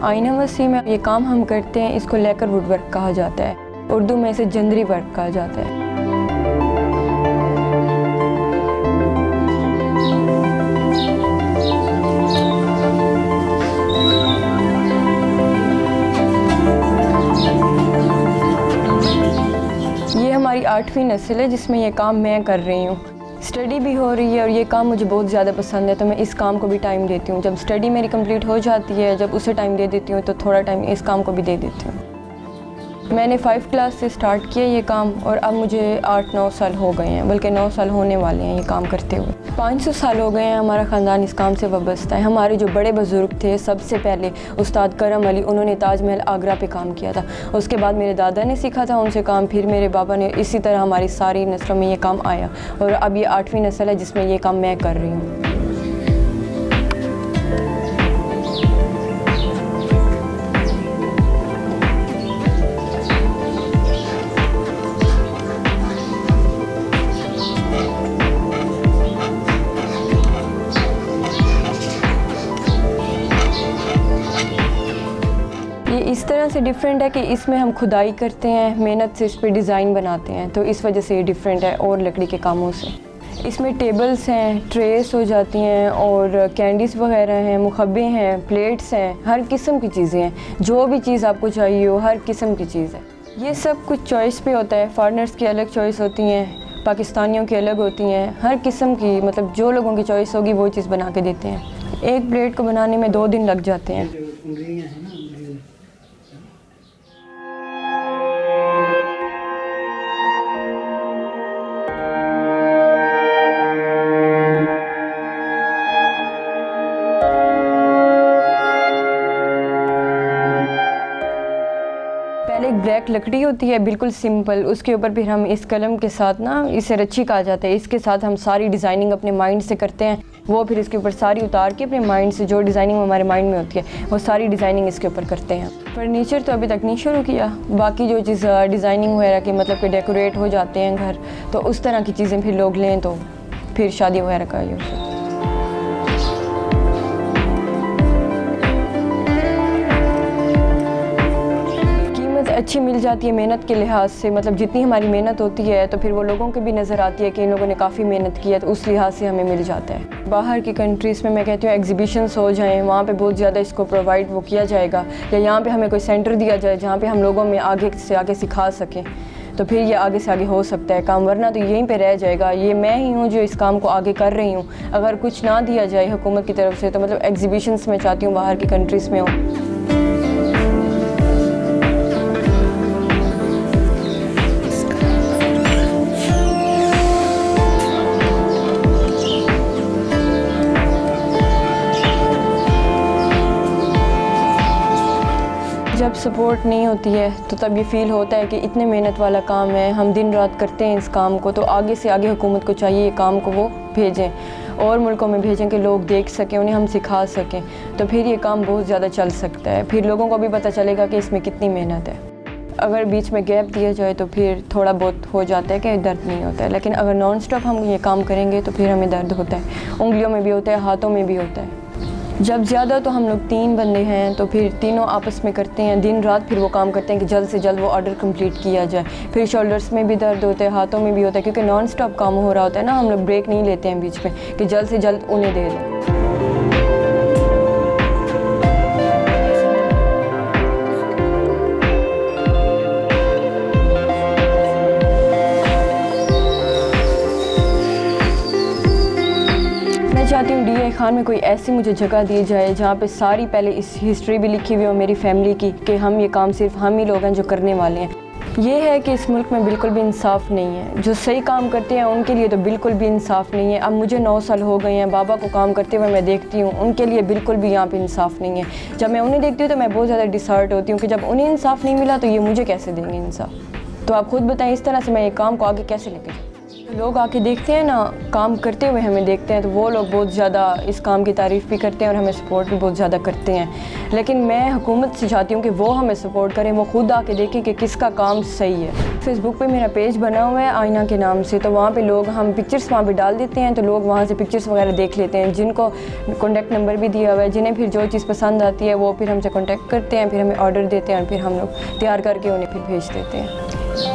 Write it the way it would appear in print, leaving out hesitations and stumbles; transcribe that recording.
आईना वसी में ये काम हम करते हैं, इसको लेकर वुड वर्क कहा जाता है। उर्दू में इसे जंदरी वर्क कहा जाता है। ये हमारी 8वीं नस्ल है जिसमें ये काम मैं कर रही हूँ। स्टडी भी हो रही है और ये काम मुझे बहुत ज़्यादा पसंद है, तो मैं इस काम को भी टाइम देती हूँ। जब स्टडी मेरी कंप्लीट हो जाती है, जब उसे टाइम दे देती हूँ, तो थोड़ा टाइम इस काम को भी दे देती हूँ। मैंने 5 क्लास से स्टार्ट किया ये काम और अब मुझे 8-9 साल हो गए हैं, बल्कि 9 साल होने वाले हैं ये काम करते हुए। 500 साल हो गए हैं हमारा ख़ानदान इस काम से वाबस्ता है। हमारे जो बड़े बुज़ुर्ग थे, सबसे पहले उस्ताद करम अली, उन्होंने ताजमहल आगरा पे काम किया था। उसके बाद मेरे दादा ने सीखा था उनसे काम, फिर मेरे बाबा ने। इसी तरह हमारी सारी नस्लों में ये काम आया और अब ये 8वीं नस्ल है जिसमें ये काम मैं कर रही हूँ। इस तरह से डिफरेंट है कि इसमें हम खुदाई करते हैं, मेहनत से इस पर डिज़ाइन बनाते हैं, तो इस वजह से ये डिफरेंट है और लकड़ी के कामों से। इसमें टेबल्स हैं, ट्रेस हो जाती हैं और कैंडीज़ वगैरह हैं, मुखब्बे हैं, प्लेट्स हैं, हर किस्म की चीज़ें हैं। जो भी चीज़ आपको चाहिए हो, हर किस्म की चीज़ है। ये सब कुछ चॉइस पे होता है। फॉरेनर्स की अलग चॉइस होती हैं, पाकिस्तानियों की अलग होती हैं, हर किस्म की, मतलब जो लोगों की चॉइस होगी वो चीज़ बना के देते हैं। एक प्लेट को बनाने में 2 दिन लग जाते हैं। पहले एक ब्लैक लकड़ी होती है बिल्कुल सिंपल, उसके ऊपर फिर हम इस कलम के साथ ना, इसे रच्छी कहा जाता है, इसके साथ हम सारी डिज़ाइनिंग अपने माइंड से करते हैं। वो फिर इसके ऊपर सारी उतार के अपने माइंड से, जो डिज़ाइनिंग हमारे माइंड में होती है, वो सारी डिज़ाइनिंग इसके ऊपर करते हैं। फर्नीचर तो अभी तक नहीं शुरू किया। बाकी जो चीज़ डिज़ाइनिंग वगैरह की, मतलब कि डेकोरेट हो जाते हैं घर, तो उस तरह की चीज़ें फिर लोग लें तो फिर शादी वगैरह का यूज़ होता है। अच्छी मिल जाती है मेहनत के लिहाज से, मतलब जितनी हमारी मेहनत होती है तो फिर वो लोगों को भी नज़र आती है कि इन लोगों ने काफ़ी मेहनत की है, तो उस लिहाज से हमें मिल जाता है। बाहर की कंट्रीज़ में मैं कहती हूँ एग्जीबिशंस हो जाएं, वहाँ पे बहुत ज़्यादा इसको प्रोवाइड वो किया जाएगा, या यहाँ पे हमें कोई सेंटर दिया जाए जहाँ पे हम लोगों में आगे से आगे सिखा सकें, तो फिर ये आगे से आगे हो सकता है काम, वरना तो यहीं पे रह जाएगा। ये मैं ही हूँ जो इस काम को आगे कर रही हूँ। अगर कुछ ना दिया जाए हुकूमत की तरफ से, तो मतलब एग्जीबिशंस में चाहती हूँ बाहर की कंट्रीज़ में हो। जब सपोर्ट नहीं होती है तो तब ये फ़ील होता है कि इतने मेहनत वाला काम है, हम दिन रात करते हैं इस काम को, तो आगे से आगे हुकूमत को चाहिए ये काम को वो भेजें और मुल्कों में भेजें कि लोग देख सकें, उन्हें हम सिखा सकें, तो फिर ये काम बहुत ज़्यादा चल सकता है। फिर लोगों को भी पता चलेगा कि इसमें कितनी मेहनत है। अगर बीच में गैप दिया जाए तो फिर थोड़ा बहुत हो जाता है कि दर्द नहीं होता है, लेकिन अगर नॉन स्टॉप हम ये काम करेंगे तो फिर हमें दर्द होता है, उंगलियों में भी होता है, हाथों में भी होता है। जब ज़्यादा तो हम लोग 3 बंदे हैं तो फिर तीनों आपस में करते हैं, दिन रात फिर वो काम करते हैं कि जल्द से जल्द वो ऑर्डर कंप्लीट किया जाए। फिर शोल्डर्स में भी दर्द होता है, हाथों में भी होता है, क्योंकि नॉन स्टॉप काम हो रहा होता है ना, हम लोग ब्रेक नहीं लेते हैं बीच में कि जल्द से जल्द उन्हें दे दें। मैं चाहती हूँ DI खान में कोई ऐसी मुझे जगह दी जाए जहाँ पे सारी पहले इस हिस्ट्री भी लिखी हुई हो मेरी फैमिली की, कि हम ये काम सिर्फ हम ही लोग हैं जो करने वाले हैं। ये है कि इस मुल्क में बिल्कुल भी इंसाफ नहीं है। जो सही काम करते हैं उनके लिए तो बिल्कुल भी इंसाफ नहीं है। अब मुझे 9 साल हो गए हैं, बाबा को काम करते हुए मैं देखती हूँ, उनके लिए बिल्कुल भी यहाँ पे इंसाफ नहीं है। जब मैं उन्हें देखती हूँ तो मैं बहुत ज़्यादा डिसहर्ट होती हूँ कि जब उन्हें इंसाफ नहीं मिला तो ये मुझे कैसे देंगे इंसाफ। तो आप खुद बताएं, इस तरह से मैं ये काम को आगे कैसे लेके जाऊँ। लोग आके देखते हैं ना, काम करते हुए हमें देखते हैं, तो वो लोग बहुत ज़्यादा इस काम की तारीफ़ भी करते हैं और हमें सपोर्ट भी बहुत ज़्यादा करते हैं। लेकिन मैं हुकूमत से चाहती हूँ कि वो हमें सपोर्ट करें, वो खुद आके देखें कि किसका काम सही है। फेसबुक पे मेरा पेज बना हुआ है आईना के नाम से, तो वहाँ पे लोग हम पिक्चर्स वहाँ पे डाल देते हैं, तो लोग वहाँ से पिक्चर्स वगैरह देख लेते हैं। जिनको कॉन्टैक्ट नंबर भी दिया हुआ है, जिन्हें फिर जो चीज़ पसंद आती है वो फिर हमसे कॉन्टैक्ट करते हैं, फिर हमें ऑर्डर देते हैं और फिर हम लोग तैयार करके उन्हें फिर भेज देते हैं।